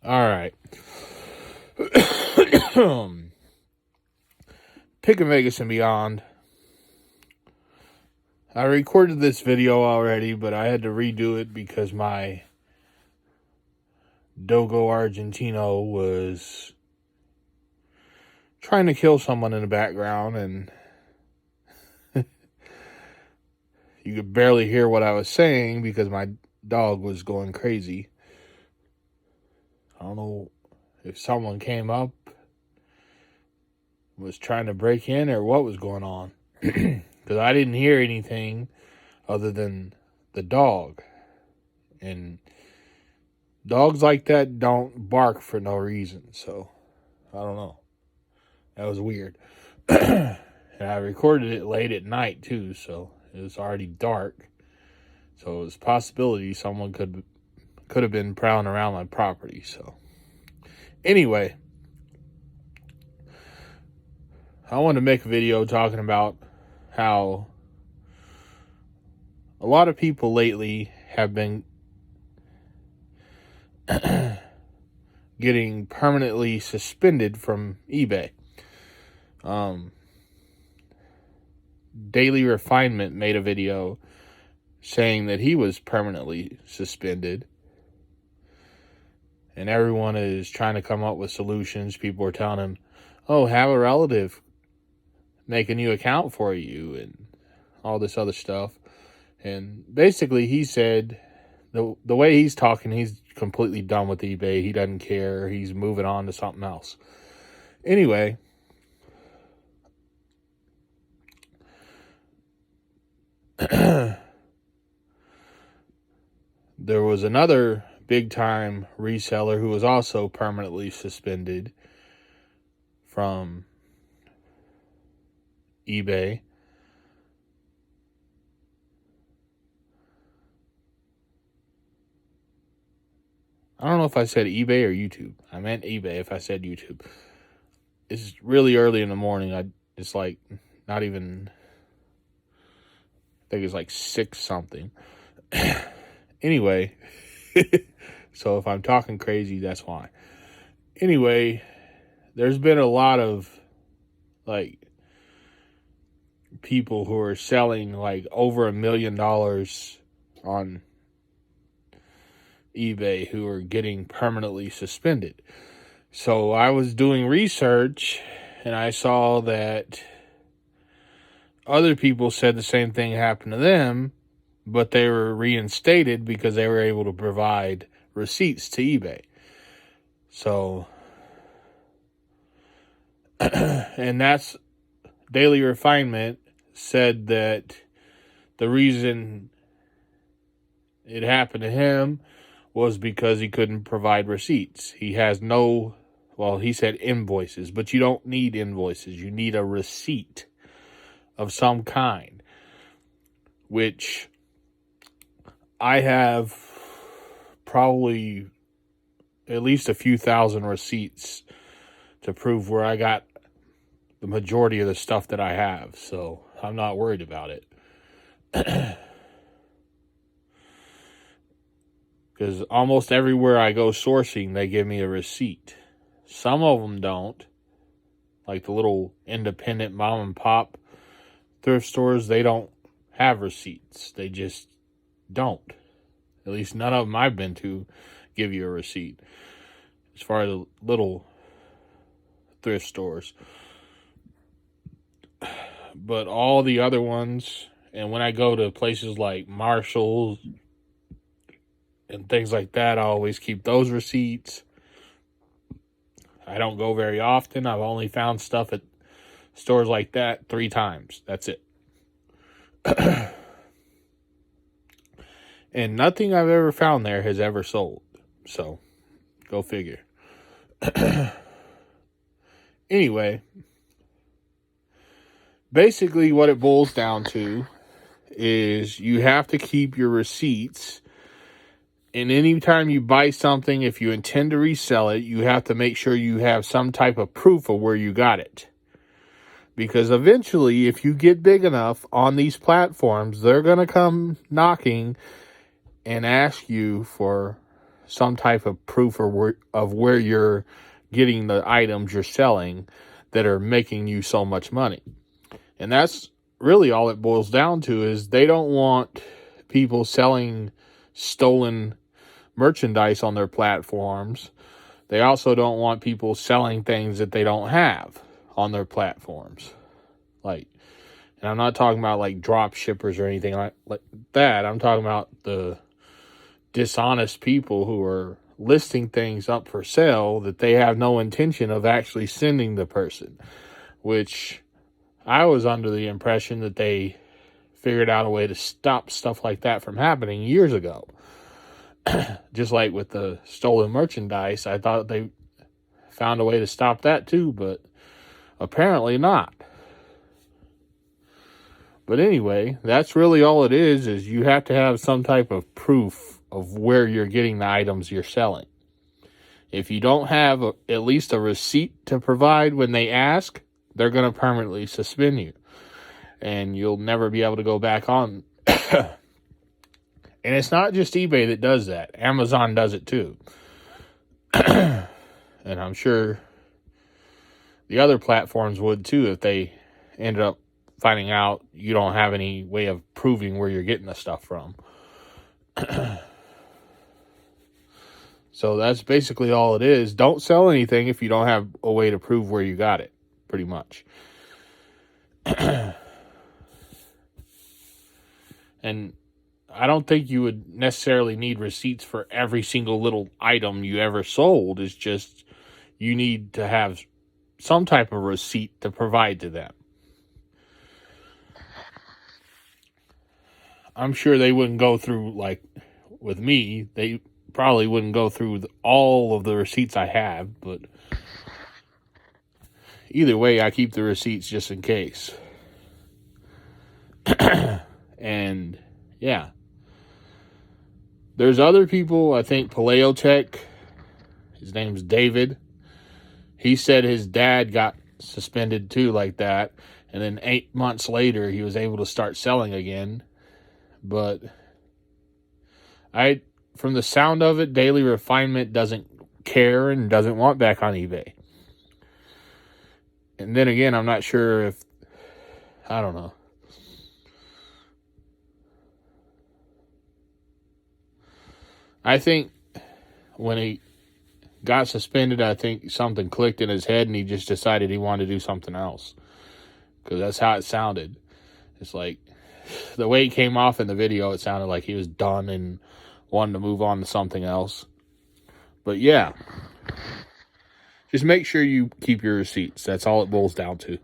All right. Pick a Vegas and Beyond. I recorded this video already, but I had to redo it because my Dogo Argentino was trying to kill someone in the background, and you could barely hear what I was saying because my dog was going crazy. I don't know if someone came up, was trying to break in, or what was going on. Because I didn't hear anything other than the dog. And dogs like that don't bark for no reason. So, I don't know. That was weird. And I recorded it late at night, too. So, it was already dark. So, it was a possibility someone could have been prowling around my property. So, anyway, I wanted to make a video talking about how a lot of people lately have been getting permanently suspended from eBay. Daily Refinement made a video saying that he was permanently suspended. And everyone is trying to come up with solutions. People are telling him, oh, have a relative make a new account for you and all this other stuff. And basically he said the way he's talking, he's completely done with eBay. He doesn't care. He's moving on to something else. Anyway, there was another big time reseller who was also permanently suspended from eBay. I don't know if I said eBay or YouTube. I meant eBay if I said YouTube. It's really early in the morning. It's like not even, I think it's like 6 something. Anyway, so if I'm talking crazy, that's why. Anyway, there's been a lot of like people who are selling like over $1 million on eBay who are getting permanently suspended. So I was doing research and I saw that other people said the same thing happened to them, but they were reinstated because they were able to provide receipts to eBay. So, and that's Daily Refinement said that the reason it happened to him was because he couldn't provide receipts. He has no, well, he said invoices, but you don't need invoices. You need a receipt of some kind, which I have probably at least a few thousand receipts to prove where I got the majority of the stuff that I have. So I'm not worried about it. Because almost everywhere I go sourcing, they give me a receipt. Some of them don't. Like the little independent mom and pop thrift stores, they don't have receipts. They just don't. At least none of them I've been to give you a receipt. As far as the little thrift stores. But all the other ones, and when I go to places like Marshall's and things like that, I always keep those receipts. I don't go very often. I've only found stuff at stores like that 3 times. That's it. And nothing I've ever found there has ever sold. So, go figure. Anyway, basically what it boils down to is you have to keep your receipts. And anytime you buy something, if you intend to resell it, you have to make sure you have some type of proof of where you got it. Because eventually, if you get big enough on these platforms, they're going to come knocking and ask you for some type of proof of where you're getting the items you're selling that are making you so much money. And that's really all it boils down to, is they don't want people selling stolen merchandise on their platforms. They also don't want people selling things that they don't have on their platforms. And I'm not talking about like drop shippers or anything like that. I'm talking about the dishonest people who are listing things up for sale that they have no intention of actually sending the person, which I was under the impression that they figured out a way to stop stuff like that from happening years ago. Just like with the stolen merchandise, I thought they found a way to stop that too, but apparently not. But anyway, that's really all it is you have to have some type of proof of where you're getting the items you're selling. If you don't have at least a receipt to provide when they ask, they're going to permanently suspend you. And you'll never be able to go back on. And it's not just eBay that does that. Amazon does it too. And I'm sure the other platforms would too if they ended up finding out you don't have any way of proving where you're getting the stuff from. So that's basically all it is. Don't sell anything if you don't have a way to prove where you got it, pretty much. And I don't think you would necessarily need receipts for every single little item you ever sold. It's just you need to have some type of receipt to provide to them. I'm sure they wouldn't go through, like with me, they probably wouldn't go through all of the receipts I have, but either way, I keep the receipts just in case. And yeah. There's other people, I think Paleo Tech, his name's David. He said his dad got suspended too like that. And then 8 months later, he was able to start selling again. But from the sound of it, Daily Refinement doesn't care and doesn't want back on eBay. And then again, I'm not sure I don't know. I think when he got suspended, I think something clicked in his head and he just decided he wanted to do something else. Because that's how it sounded. It's like, the way he came off in the video, it sounded like he was done and wanted to move on to something else. But yeah, just make sure you keep your receipts. That's all it boils down to.